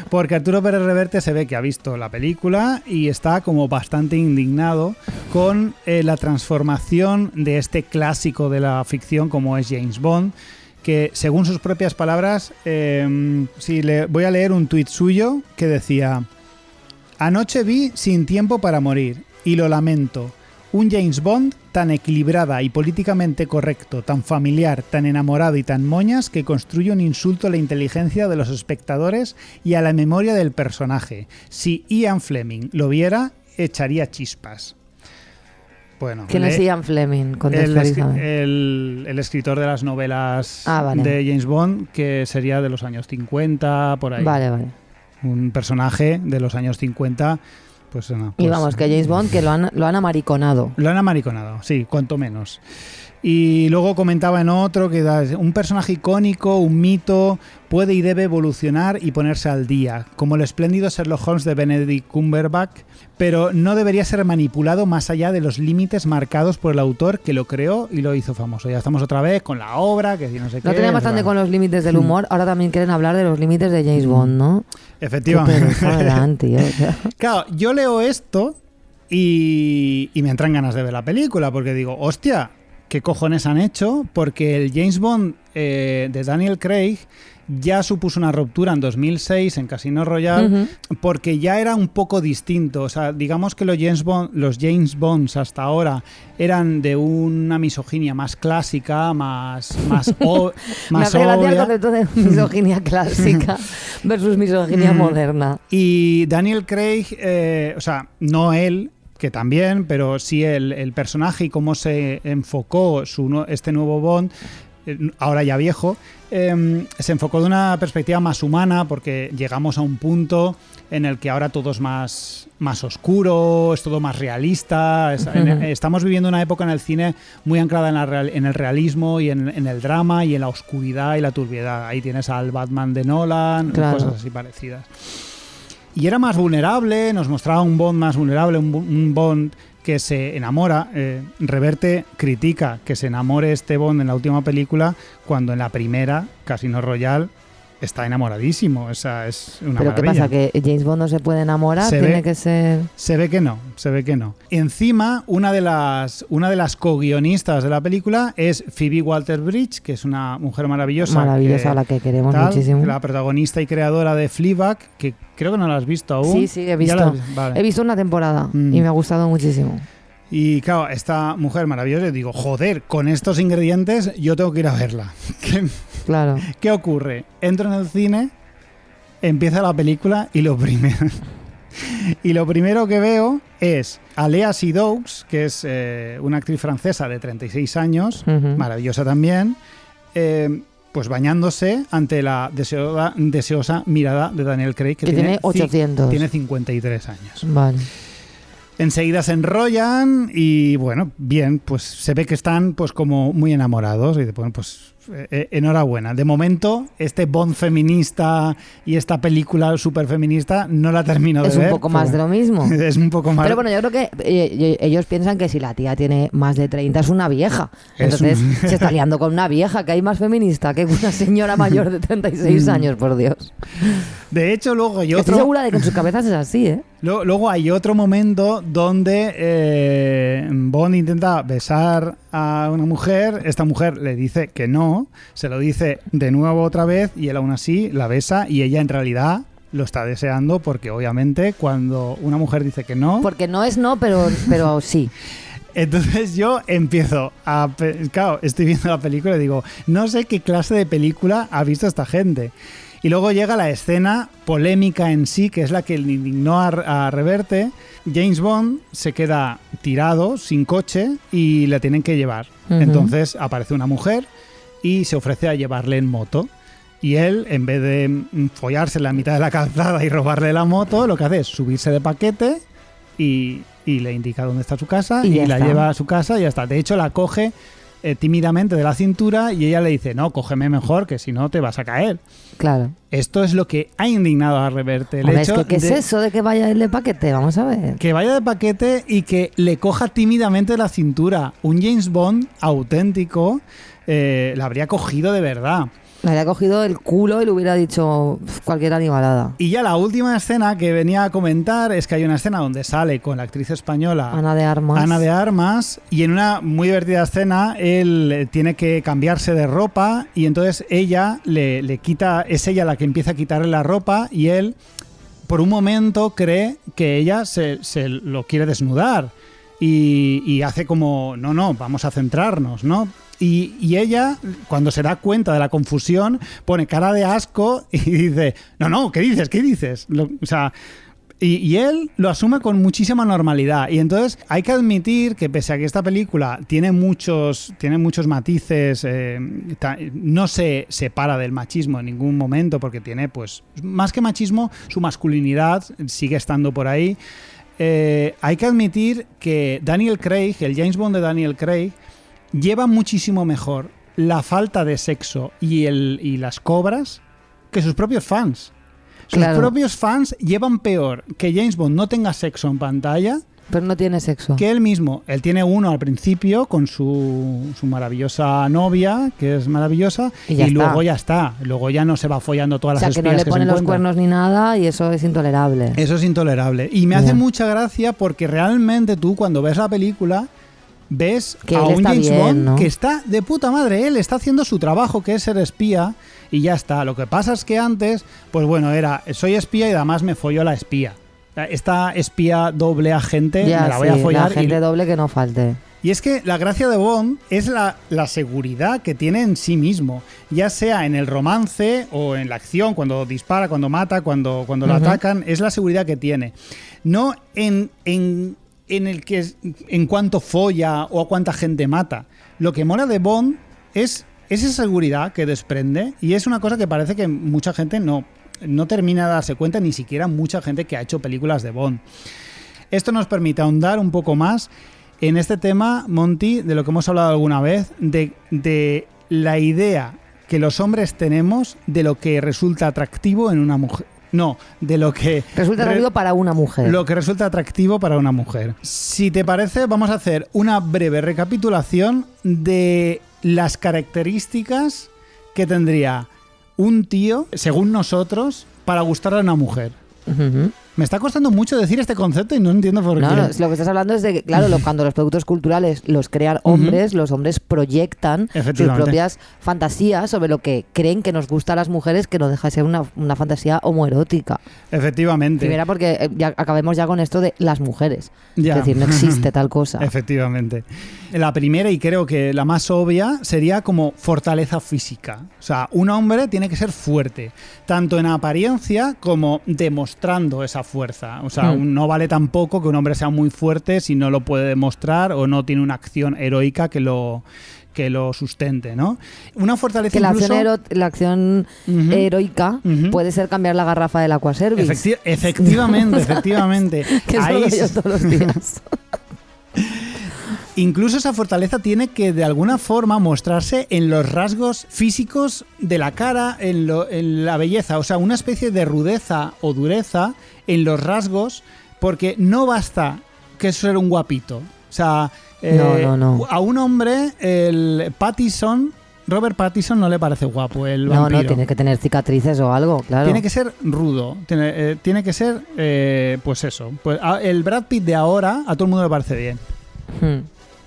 Porque Arturo Pérez Reverte se ve que ha visto la película y está como bastante indignado con la transformación de este clásico de la ficción como es James Bond, que según sus propias palabras, voy a leer un tuit suyo que decía: anoche vi Sin tiempo para morir y lo lamento. Un James Bond tan equilibrada y políticamente correcto, tan familiar, tan enamorado y tan moñas que construye un insulto a la inteligencia de los espectadores y a la memoria del personaje. Si Ian Fleming lo viera, echaría chispas. Bueno, ¿Quién es Ian Fleming? El escritor de las novelas de James Bond, que sería de los años 50, por ahí. Vale. Un personaje de los años 50. Pues, y vamos, que James Bond que lo han amariconado. Lo han amariconado, sí, cuanto menos. Y luego comentaba en otro que un personaje icónico, un mito, puede y debe evolucionar y ponerse al día, como el espléndido Sherlock Holmes de Benedict Cumberbatch, pero no debería ser manipulado más allá de los límites marcados por el autor que lo creó y lo hizo famoso. Ya estamos otra vez con la obra, que no sé qué. No tenía bastante con los límites del humor, ahora también quieren hablar de los límites de James Bond, ¿no? Efectivamente. Adelante, Claro, yo leo esto y me entran ganas de ver la película, porque digo, hostia, ¿qué cojones han hecho? Porque el James Bond de Daniel Craig ya supuso una ruptura en 2006 en Casino Royale, porque ya era un poco distinto. O sea, digamos que los James Bonds hasta ahora eran de una misoginia más clásica, más más obvia. El concepto de misoginia clásica versus misoginia moderna. Y Daniel Craig, o sea, no él, que también, pero sí el personaje y cómo se enfocó este nuevo Bond, ahora ya viejo, se enfocó de una perspectiva más humana, porque llegamos a un punto en el que ahora todo es más oscuro, es todo más realista. Estamos viviendo una época en el cine muy anclada en el realismo y en el drama y en la oscuridad y la turbiedad. Ahí tienes al Batman de Nolan, claro, cosas así parecidas. Y era más vulnerable, nos mostraba un Bond más vulnerable, un Bond que se enamora. Reverte critica que se enamore este Bond en la última película, cuando en la primera, Casino Royale, está enamoradísimo. Esa es una ¿Pero maravilla. qué pasa? ¿Que James Bond no se puede enamorar? ¿Tiene que ser...? Se ve que no. Encima, una de las co-guionistas de la película es Phoebe Waller-Bridge, que es una mujer maravillosa. Maravillosa, a la que queremos muchísimo. La protagonista y creadora de Fleabag, que creo que no la has visto aún. Sí, he visto. Vale. He visto una temporada y me ha gustado muchísimo. Y claro, esta mujer maravillosa, digo, joder, con estos ingredientes yo tengo que ir a verla. Claro. ¿Qué ocurre? Entro en el cine, empieza la película y lo primero que veo es a Léa Seydoux, que es una actriz francesa de 36 años, maravillosa también, pues bañándose ante la deseosa mirada de Daniel Craig, que tiene 800. Tiene 53 años. Vale. Enseguida se enrollan y bueno, bien, pues se ve que están pues como muy enamorados y bueno, pues enhorabuena. De momento, este Bond feminista y esta película súper feminista no la termino de ver. Es un poco más de lo mismo. Es un poco más. Pero bueno, yo creo que ellos piensan que si la tía tiene más de 30 es una vieja. Entonces se está liando con una vieja, que hay más feminista que una señora mayor de 36 años, por Dios. De hecho, luego hay otro... Estoy segura de que en sus cabezas es así, ¿eh? Luego hay otro momento donde Bond intenta besar a una mujer, esta mujer le dice que no, se lo dice de nuevo otra vez y él aún así la besa y ella en realidad lo está deseando, porque obviamente cuando una mujer dice que no... Porque no es no, pero sí. Entonces yo empiezo claro, estoy viendo la película y digo, no sé qué clase de película ha visto esta gente. Y luego llega la escena polémica en sí, que es la que le indignó a Reverte. James Bond se queda tirado, sin coche, y le tienen que llevar. Entonces aparece una mujer y se ofrece a llevarle en moto. Y él, en vez de follarse en la mitad de la calzada y robarle la moto, lo que hace es subirse de paquete y le indica dónde está su casa y la lleva a su casa y ya está. De hecho, la coge tímidamente de la cintura y ella le dice, no, cógeme mejor, que si no te vas a caer. Claro. Esto es lo que ha indignado a Reverte. ¿Qué es eso de que vaya él de paquete? Vamos a ver. Que vaya de paquete y que le coja tímidamente la cintura. Un James Bond auténtico la habría cogido de verdad. Le habría cogido el culo y le hubiera dicho cualquier animalada. Y ya la última escena que venía a comentar es que hay una escena donde sale con la actriz española Ana de Armas, y en una muy divertida escena él tiene que cambiarse de ropa y entonces ella le quita, es ella la que empieza a quitarle la ropa y él por un momento cree que ella se lo quiere desnudar y hace como, no, vamos a centrarnos, ¿no? Y ella, cuando se da cuenta de la confusión, pone cara de asco y dice, no, ¿qué dices? O sea, Y él lo asume con muchísima normalidad. Y entonces hay que admitir que pese a que esta película tiene muchos matices, no se separa del machismo en ningún momento, porque tiene, pues, más que machismo, su masculinidad sigue estando por ahí. Hay que admitir que Daniel Craig, el James Bond de Daniel Craig, lleva muchísimo mejor la falta de sexo y las cobras que sus propios fans. Sus propios fans llevan peor que James Bond no tenga sexo en pantalla. Pero no tiene sexo. Que él mismo. Él tiene uno al principio con su maravillosa novia, que es maravillosa, y luego ya está. Luego ya no se va follando todas las espías que se encuentra. O sea, que no le pone los cuernos ni nada y eso es intolerable. Eso es intolerable. Y me hace mucha gracia porque realmente tú cuando ves la película ves que a un James Bond, ¿no? que está de puta madre. Él está haciendo su trabajo, que es ser espía, y ya está. Lo que pasa es que antes, pues bueno, soy espía y además me folló la espía. Esta espía doble agente, me la voy a follar. La agente doble que no falte. Y es que la gracia de Bond es la seguridad que tiene en sí mismo, ya sea en el romance o en la acción, cuando dispara, cuando mata, cuando lo atacan, es la seguridad que tiene. No en el que en cuanto folla o a cuánta gente mata. Lo que mola de Bond es esa seguridad que desprende, y es una cosa que parece que mucha gente no termina de darse cuenta, ni siquiera mucha gente que ha hecho películas de Bond. Esto nos permite ahondar un poco más en este tema, Monty, de lo que hemos hablado alguna vez, de la idea que los hombres tenemos de lo que resulta atractivo en una mujer. No, de lo que resulta atractivo para una mujer. Lo que resulta atractivo para una mujer. Si te parece, vamos a hacer una breve recapitulación de las características que tendría un tío, según nosotros, para gustarle a una mujer. Uh-huh. Me está costando mucho decir este concepto y no entiendo por qué. No, lo que estás hablando es de que, claro, cuando los productos culturales los crean hombres, los hombres proyectan sus propias fantasías sobre lo que creen que nos gusta a las mujeres, que no deja de ser una fantasía homoerótica. Efectivamente. Primera porque acabemos ya con esto de las mujeres. Ya. Es decir, no existe tal cosa. Efectivamente. La primera, y creo que la más obvia, sería como fortaleza física. O sea, un hombre tiene que ser fuerte, tanto en apariencia como demostrando esa fuerza. O sea, no vale tampoco que un hombre sea muy fuerte si no lo puede demostrar o no tiene una acción heroica que lo sustente, ¿no? Una fortaleza que incluso... la acción heroica puede ser cambiar la garrafa del Aquaservice. Efectivamente. Que es lo que yo todos los días. Incluso esa fortaleza tiene que de alguna forma mostrarse en los rasgos físicos de la cara, en la belleza, o sea, una especie de rudeza o dureza en los rasgos, porque no basta que ser un guapito. O sea, no. A un hombre, Robert Pattinson no le parece guapo, el vampiro. No, tiene que tener cicatrices o algo, claro. Tiene que ser rudo, tiene que ser, pues eso. Pues el Brad Pitt de ahora a todo el mundo le parece bien.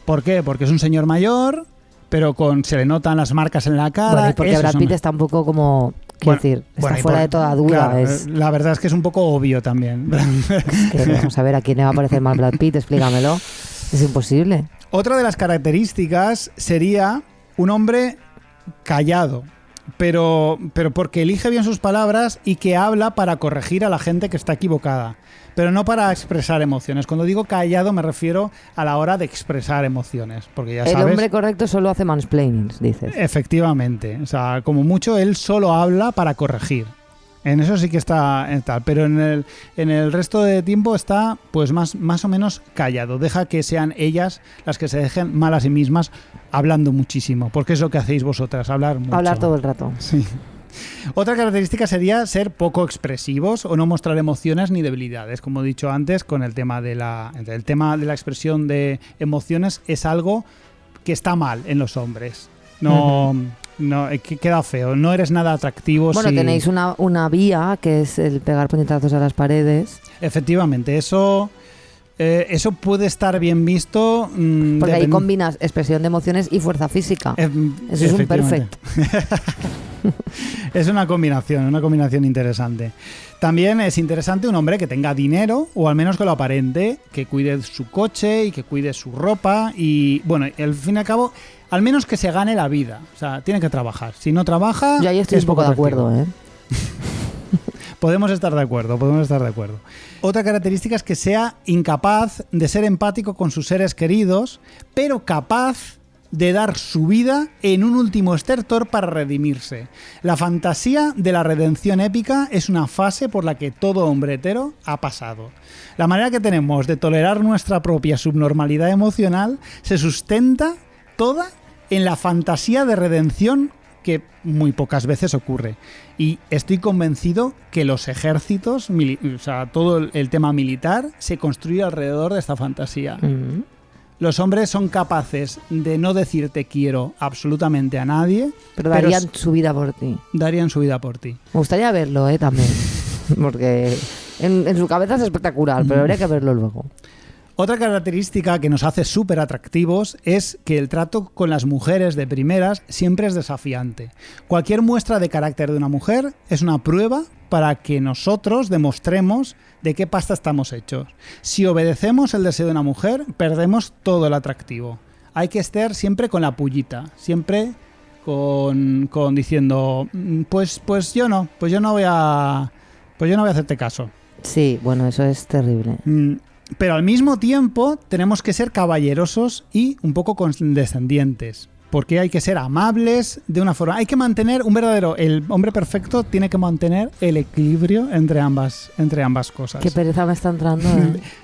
¿Por qué? Porque es un señor mayor, pero se le notan las marcas en la cara. Bueno, y porque Brad Pitt está un poco como... está fuera de toda duda. Claro, la verdad es que es un poco obvio también. Vamos a ver, ¿a quién le va a parecer mal Brad Pitt? Explícamelo. Es imposible. Otra de las características sería un hombre callado, pero porque elige bien sus palabras y que habla para corregir a la gente que está equivocada, pero no para expresar emociones. Cuando digo callado me refiero a la hora de expresar emociones, porque ya sabes... El hombre correcto solo hace mansplaining, dices. Efectivamente, o sea, como mucho él solo habla para corregir. En eso sí que está tal, pero en el resto de tiempo está pues más o menos callado. Deja que sean ellas las que se dejen mal a sí mismas hablando muchísimo, porque es lo que hacéis vosotras, hablar mucho. Hablar todo el rato. Sí. Otra característica sería ser poco expresivos o no mostrar emociones ni debilidades. Como he dicho antes, con el tema de la expresión de emociones es algo que está mal en los hombres. No, queda feo. No eres nada atractivo. Bueno, tenéis una vía que es el pegar puñetazos a las paredes. Efectivamente, eso puede estar bien visto. Porque ahí combinas expresión de emociones y fuerza física. Eso es un perfecto. Es una combinación interesante. También es interesante un hombre que tenga dinero, o al menos que lo aparente, que cuide su coche y que cuide su ropa. Y bueno, al fin y al cabo, al menos que se gane la vida. O sea, tiene que trabajar. Si no trabaja... Yo ahí estoy un poco de acuerdo, Podemos estar de acuerdo. Otra característica es que sea incapaz de ser empático con sus seres queridos, pero capaz de dar su vida en un último estertor para redimirse. La fantasía de la redención épica es una fase por la que todo hombre hetero ha pasado. La manera que tenemos de tolerar nuestra propia subnormalidad emocional se sustenta toda en la fantasía de redención que muy pocas veces ocurre. Y estoy convencido que los ejércitos, o sea, todo el tema militar, se construye alrededor de esta fantasía. Los hombres son capaces de no decir te quiero absolutamente a nadie. Pero darían su vida por ti. Darían su vida por ti. Me gustaría verlo, también. Porque en su cabeza es espectacular, pero habría que verlo luego. Otra característica que nos hace súper atractivos es que el trato con las mujeres de primeras siempre es desafiante. Cualquier muestra de carácter de una mujer es una prueba para que nosotros demostremos de qué pasta estamos hechos. Si obedecemos el deseo de una mujer, perdemos todo el atractivo. Hay que estar siempre con la pullita, siempre con diciendo, pues yo no voy a hacerte caso. Sí, bueno, eso es terrible. Pero al mismo tiempo tenemos que ser caballerosos y un poco condescendientes. Porque hay que ser amables de una forma. Hay que mantener el hombre perfecto tiene que mantener el equilibrio entre ambas cosas. Qué pereza me está entrando.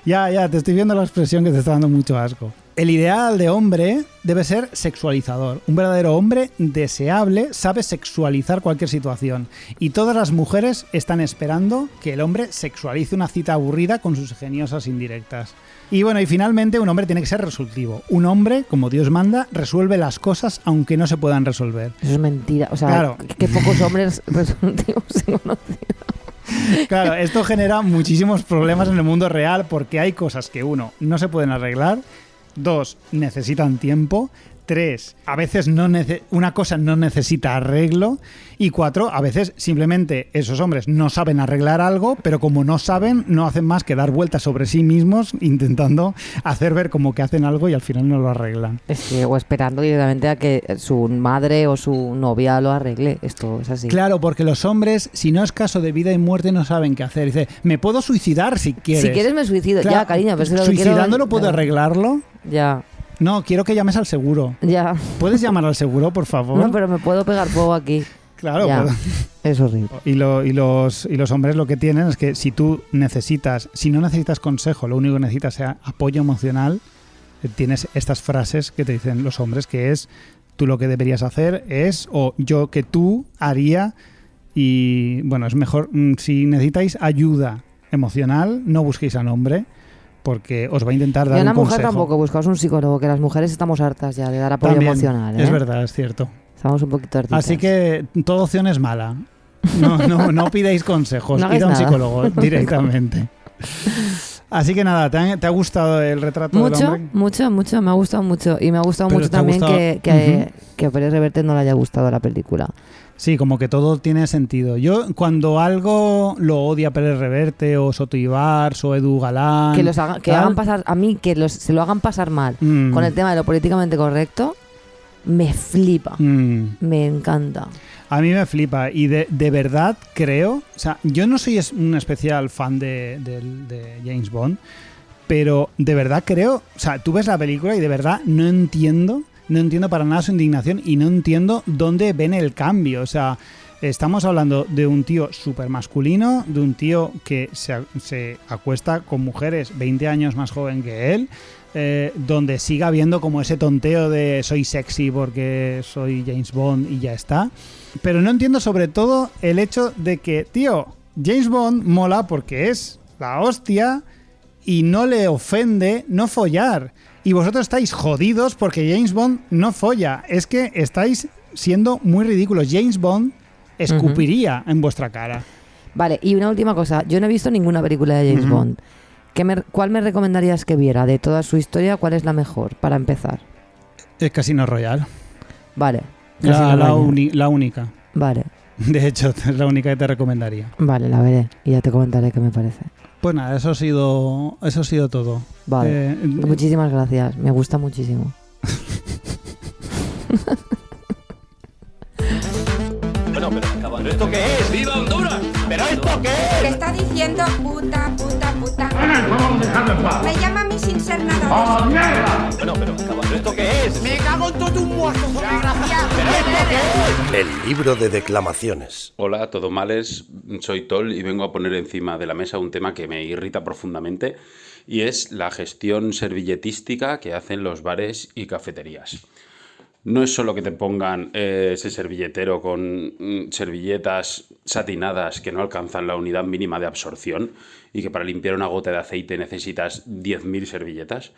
Ya, te estoy viendo la expresión que te está dando mucho asco. El ideal de hombre debe ser sexualizador. Un verdadero hombre deseable sabe sexualizar cualquier situación. Y todas las mujeres están esperando que el hombre sexualice una cita aburrida con sus ingeniosas indirectas. Y bueno, y finalmente un hombre tiene que ser resolutivo. Un hombre, como Dios manda, resuelve las cosas aunque no se puedan resolver. Eso es mentira. O sea, claro. Que pocos hombres resolutivos he conocido. Claro, esto genera muchísimos problemas en el mundo real porque hay cosas que, 1, no se pueden arreglar, 2, necesitan tiempo, 3, a veces una cosa no necesita arreglo, y 4, a veces simplemente esos hombres no saben arreglar algo, pero como no saben, no hacen más que dar vueltas sobre sí mismos intentando hacer ver como que hacen algo y al final no lo arreglan. O esperando directamente a que su madre o su novia lo arregle. Esto es así. Claro, porque los hombres, si no es caso de vida y muerte, no saben qué hacer. Dice, me puedo suicidar si quieres. Si quieres me suicido. Claro, ya, cariño. Pero si suicidándolo puedo arreglarlo. Ya. No, quiero que llames al seguro. Ya. ¿Puedes llamar al seguro, por favor? No, pero me puedo pegar fuego aquí. Claro. Ya. Es horrible. Y los hombres lo que tienen es que si no necesitas consejo, lo único que necesitas sea apoyo emocional, tienes estas frases que te dicen los hombres, que es, tú lo que deberías hacer es, o yo que tú haría, y bueno, es mejor, si necesitáis ayuda emocional, no busquéis a un hombre, porque os va a intentar dar un consejo. Y a una mujer tampoco, buscaos un psicólogo, que las mujeres estamos hartas ya de dar apoyo emocional. Es verdad, es cierto. Estamos un poquito hartitas. Así que toda opción es mala. No pidáis consejos, id a un psicólogo directamente. Así que nada, ¿te ha gustado el retrato del hombre? Mucho, me ha gustado mucho. Y me ha gustado mucho también que a Pérez Reverte no le haya gustado la película. Sí, como que todo tiene sentido. Yo, cuando algo lo odia Pérez Reverte, o Soto Ibars, o Edu Galán... hagan pasar, a mí, se lo hagan pasar mal con el tema de lo políticamente correcto, me flipa. Me encanta. A mí me flipa. Y de verdad creo... O sea, yo no soy un especial fan de James Bond, pero de verdad creo... O sea, tú ves la película y de verdad no entiendo para nada su indignación y no entiendo dónde ven el cambio. O sea, estamos hablando de un tío súper masculino, de un tío que se acuesta con mujeres 20 años más joven que él, donde siga habiendo como ese tonteo de soy sexy porque soy James Bond y ya está. Pero no entiendo sobre todo el hecho de que, tío, James Bond mola porque es la hostia y no le ofende no follar. Y vosotros estáis jodidos porque James Bond no folla. Es que estáis siendo muy ridículos. James Bond escupiría en vuestra cara. Vale, y una última cosa. Yo no he visto ninguna película de James Bond. ¿Cuál me recomendarías que viera? De toda su historia, ¿cuál es la mejor para empezar? Es Casino Royale. Vale. La única. Vale. De hecho, es la única que te recomendaría. Vale, la veré y ya te comentaré qué me parece. Pues nada, eso ha sido todo. Vale. Muchísimas gracias. Me gusta muchísimo. Bueno, pero ¿esto qué es? ¡Viva Honduras! ¿Pero esto qué es? diciendo puta, puta, puta. Me llama a mí sin ser nada de eso. Bueno, pero ¿esto qué es? Me cago en todo un muerto, desgraciado. El libro de declamaciones. Hola, todo males, soy Tol y vengo a poner encima de la mesa un tema que me irrita profundamente y es la gestión servilletística que hacen los bares y cafeterías. No es solo que te pongan ese servilletero con servilletas satinadas que no alcanzan la unidad mínima de absorción y que para limpiar una gota de aceite necesitas 10.000 servilletas,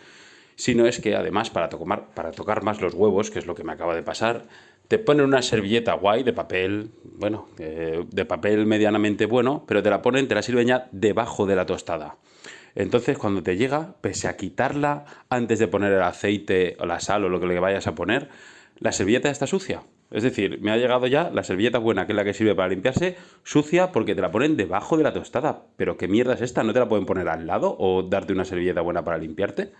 sino es que además para tocar más los huevos, que es lo que me acaba de pasar, te ponen una servilleta guay de papel, bueno, de papel medianamente bueno, pero te la sirven ya debajo de la tostada. Entonces, cuando te llega, pese a quitarla antes de poner el aceite o la sal o lo que le vayas a poner, la servilleta está sucia. Es decir, me ha llegado ya la servilleta buena, que es la que sirve para limpiarse, sucia porque te la ponen debajo de la tostada. ¿Pero qué mierda es esta? ¿No te la pueden poner al lado o darte una servilleta buena para limpiarte?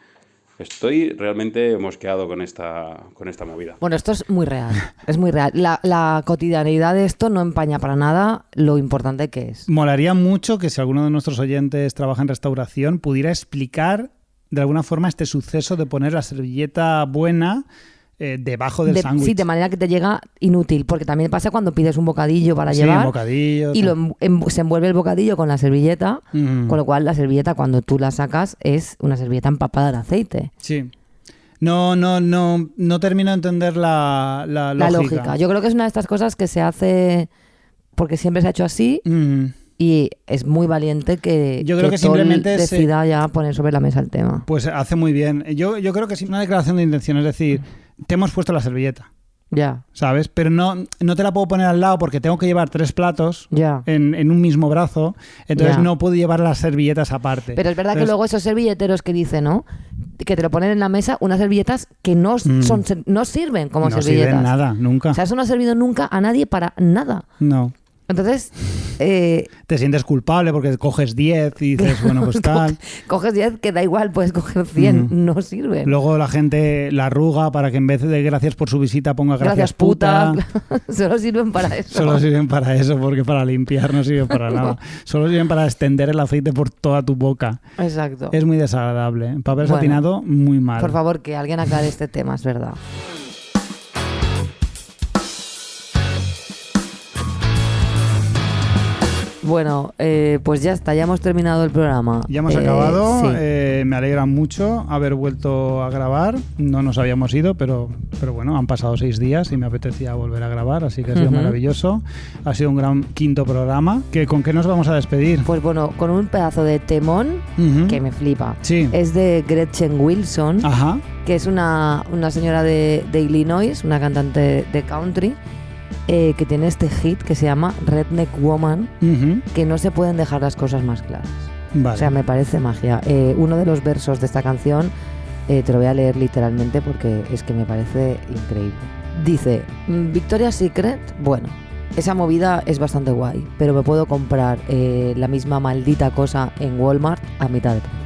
Estoy realmente mosqueado con esta movida. Bueno, esto es muy real. Es muy real. La cotidianidad de esto no empaña para nada lo importante que es. Molaría mucho que si alguno de nuestros oyentes trabaja en restauración pudiera explicar de alguna forma este suceso de poner la servilleta buena debajo del sándwich. Sí, de manera que te llega inútil, porque también pasa cuando pides un bocadillo para sí, llevar un bocadillo, y se envuelve el bocadillo con la servilleta, con lo cual la servilleta cuando tú la sacas es una servilleta empapada de aceite. Sí. No termino de entender la lógica. Yo creo que es una de estas cosas que se hace porque siempre se ha hecho así y es muy valiente que yo creo que simplemente decida ya poner sobre la mesa el tema. Pues hace muy bien. Yo creo que es una declaración de intención, es decir, te hemos puesto la servilleta. Ya. ¿Sabes? Pero no te la puedo poner al lado porque tengo que llevar 3 platos en un mismo brazo, entonces no puedo llevar las servilletas aparte. Pero es verdad que luego esos servilleteros que dicen, ¿no? Que te lo ponen en la mesa, unas servilletas que no sirven como servilletas. No sirven nada, nunca. O sea, eso no ha servido nunca a nadie para nada. No. Entonces... te sientes culpable porque coges 10 y dices, bueno, pues tal. Coges 10, que da igual, puedes coger 100, no sirve. Luego la gente la arruga para que en vez de gracias por su visita ponga gracias puta. Solo sirven para eso. Solo sirven para eso, porque para limpiar no sirven para nada. Solo sirven para extender el aceite por toda tu boca. Exacto. Es muy desagradable. Papel satinado, muy mal. Por favor, que alguien aclare este tema, es verdad. Bueno, pues ya está, ya hemos terminado el programa. Ya hemos acabado, sí. Me alegra mucho haber vuelto a grabar. No nos habíamos ido, pero bueno, han pasado 6 días y me apetecía volver a grabar, así que ha sido maravilloso. Ha sido un gran 5º programa. ¿Con qué nos vamos a despedir? Pues bueno, con un pedazo de temón que me flipa. Sí. Es de Gretchen Wilson, que es una señora de Illinois, una cantante de country, que tiene este hit que se llama Redneck Woman, que no se pueden dejar las cosas más claras. Vale. O sea, me parece magia. Uno de los versos de esta canción te lo voy a leer literalmente porque es que me parece increíble. Dice, Victoria's Secret, bueno, esa movida es bastante guay, pero me puedo comprar la misma maldita cosa en Walmart a mitad de precio.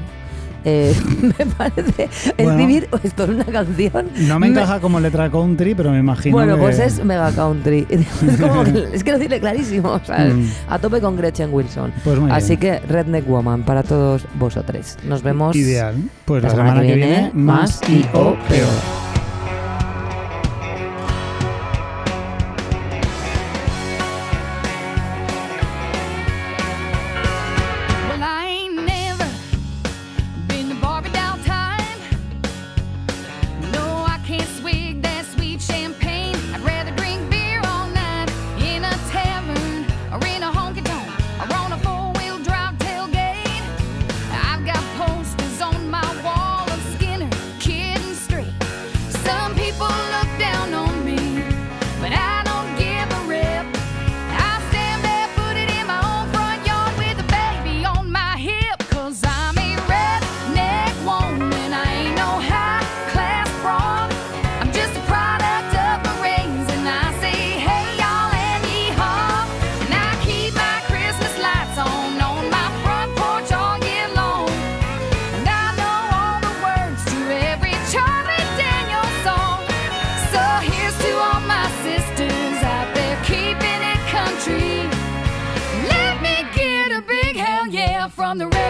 Me parece escribir esto en una canción. No me encaja como letra country, pero me imagino. Bueno, pues es mega country. Es que lo tiene clarísimo. O sea, a tope con Gretchen Wilson. Pues así que Redneck Woman para todos vosotros. Nos vemos. Ideal. Pues la semana que viene más y o peor. on the radio.